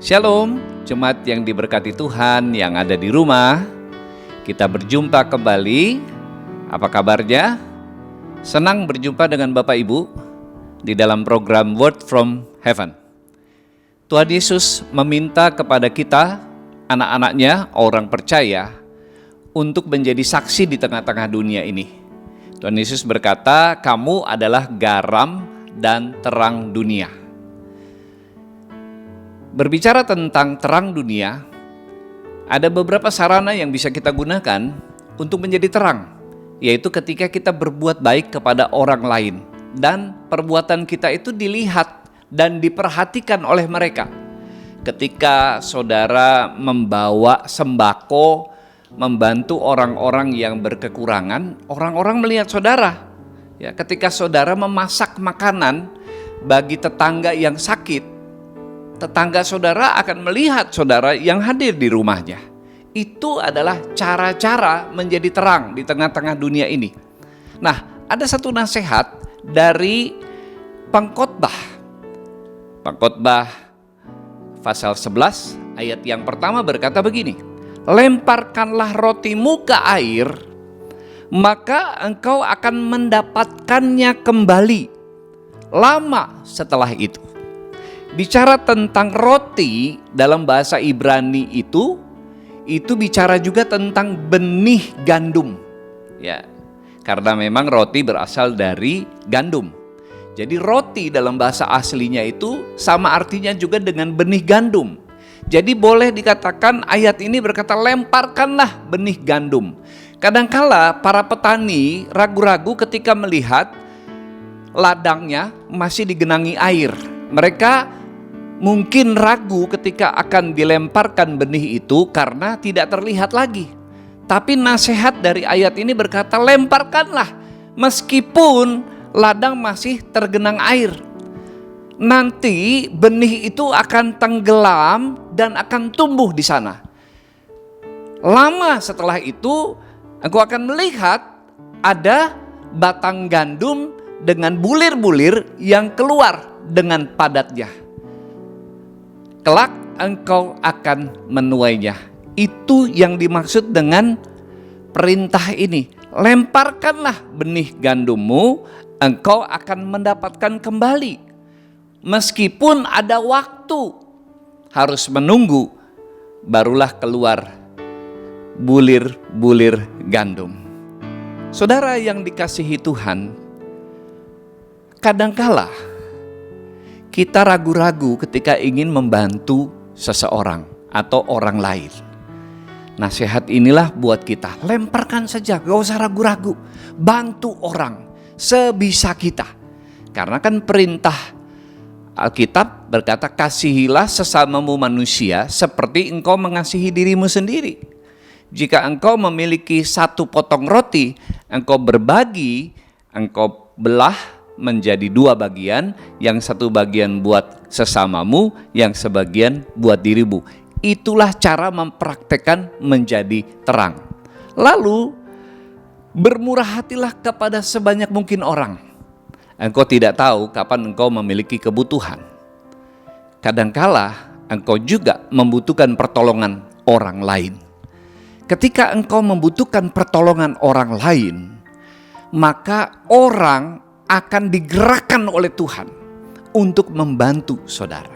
Shalom, jemaat yang diberkati Tuhan yang ada di rumah. Kita berjumpa kembali. Apa kabarnya? Senang berjumpa dengan Bapak Ibu di dalam program Word from Heaven. Tuhan Yesus meminta kepada kita, anak-anaknya, orang percaya, untuk menjadi saksi di tengah-tengah dunia ini. Tuhan Yesus berkata, kamu adalah garam dan terang dunia. Berbicara tentang terang dunia, ada beberapa sarana yang bisa kita gunakan untuk menjadi terang, yaitu ketika kita berbuat baik kepada orang lain dan perbuatan kita itu dilihat dan diperhatikan oleh mereka. Ketika saudara membawa sembako, membantu orang-orang yang berkekurangan, orang-orang melihat saudara. Ya, ketika saudara memasak makanan bagi tetangga yang sakit, tetangga saudara akan melihat saudara yang hadir di rumahnya. Itu adalah cara-cara menjadi terang di tengah-tengah dunia ini. Nah, ada satu nasihat dari Pengkhotbah. Pengkhotbah pasal 11 ayat yang pertama berkata begini, lemparkanlah rotimu ke air, maka engkau akan mendapatkannya kembali lama setelah itu. Bicara tentang roti dalam bahasa Ibrani itu bicara juga tentang benih gandum. Ya, karena memang roti berasal dari gandum. Jadi roti dalam bahasa aslinya itu sama artinya juga dengan benih gandum. Jadi boleh dikatakan ayat ini berkata lemparkanlah benih gandum. Kadangkala para petani ragu-ragu ketika melihat ladangnya masih digenangi air. Mereka mungkin ragu ketika akan dilemparkan benih itu karena tidak terlihat lagi. Tapi nasihat dari ayat ini berkata lemparkanlah meskipun ladang masih tergenang air. Nanti benih itu akan tenggelam dan akan tumbuh di sana. Lama setelah itu engkau akan melihat ada batang gandum dengan bulir-bulir yang keluar dengan padatnya. Kelak engkau akan menuainya. Itu yang dimaksud dengan perintah ini. Lemparkanlah benih gandummu, engkau akan mendapatkan kembali. Meskipun ada waktu, harus menunggu, barulah keluar bulir-bulir gandum. Saudara yang dikasihi Tuhan, kadangkala kita ragu-ragu ketika ingin membantu seseorang atau orang lain. Nasihat inilah buat kita, lemparkan saja, gak usah ragu-ragu. Bantu orang sebisa kita. Karena kan perintah Alkitab berkata, kasihilah sesamamu manusia seperti engkau mengasihi dirimu sendiri. Jika engkau memiliki satu potong roti, engkau berbagi, engkau belah menjadi dua bagian, yang satu bagian buat sesamamu, yang sebagian buat dirimu. Itulah cara mempraktekkan menjadi terang. Lalu bermurah hatilah kepada sebanyak mungkin orang. Engkau tidak tahu kapan engkau memiliki kebutuhan. Kadangkala engkau juga membutuhkan pertolongan orang lain. Ketika engkau membutuhkan pertolongan orang lain, maka orang akan digerakkan oleh Tuhan untuk membantu saudara.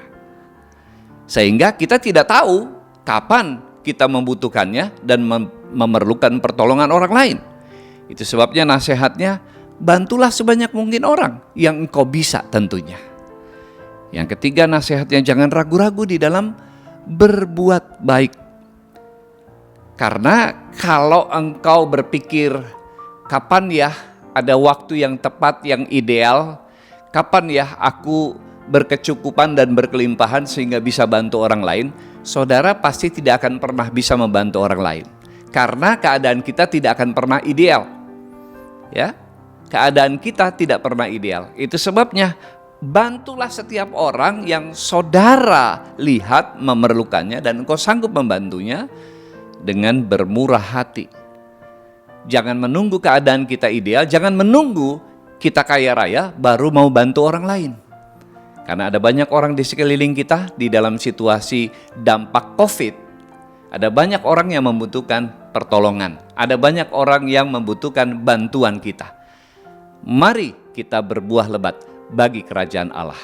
Sehingga kita tidak tahu kapan kita membutuhkannya dan memerlukan pertolongan orang lain. Itu sebabnya nasihatnya, bantulah sebanyak mungkin orang yang engkau bisa tentunya. Yang ketiga nasihatnya, jangan ragu-ragu di dalam berbuat baik. Karena kalau engkau berpikir, kapan ya ada waktu yang tepat, yang ideal, kapan ya aku berkecukupan dan berkelimpahan sehingga bisa bantu orang lain, saudara pasti tidak akan pernah bisa membantu orang lain. Karena keadaan kita tidak akan pernah ideal. Ya, keadaan kita tidak pernah ideal. Itu sebabnya bantulah setiap orang yang saudara lihat memerlukannya dan engkau sanggup membantunya dengan bermurah hati. Jangan menunggu keadaan kita ideal, jangan menunggu kita kaya raya baru mau bantu orang lain. Karena ada banyak orang di sekeliling kita di dalam situasi dampak COVID. Ada banyak orang yang membutuhkan pertolongan. Ada banyak orang yang membutuhkan bantuan kita. Mari kita berbuah lebat bagi kerajaan Allah.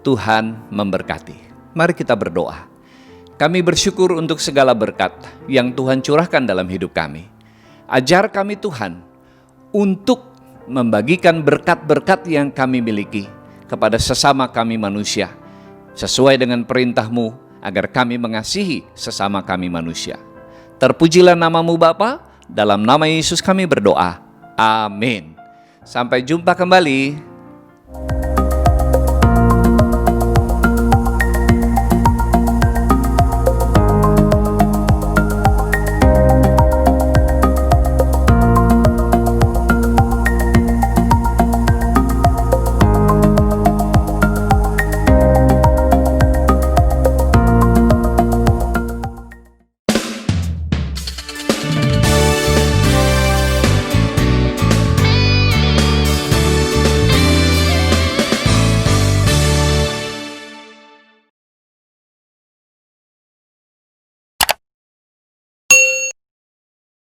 Tuhan memberkati. Mari kita berdoa. Kami bersyukur untuk segala berkat yang Tuhan curahkan dalam hidup kami. Ajar kami Tuhan untuk membagikan berkat-berkat yang kami miliki kepada sesama kami manusia, sesuai dengan perintah-Mu agar kami mengasihi sesama kami manusia. Terpujilah nama-Mu Bapa, dalam nama Yesus kami berdoa. Amin. Sampai jumpa kembali.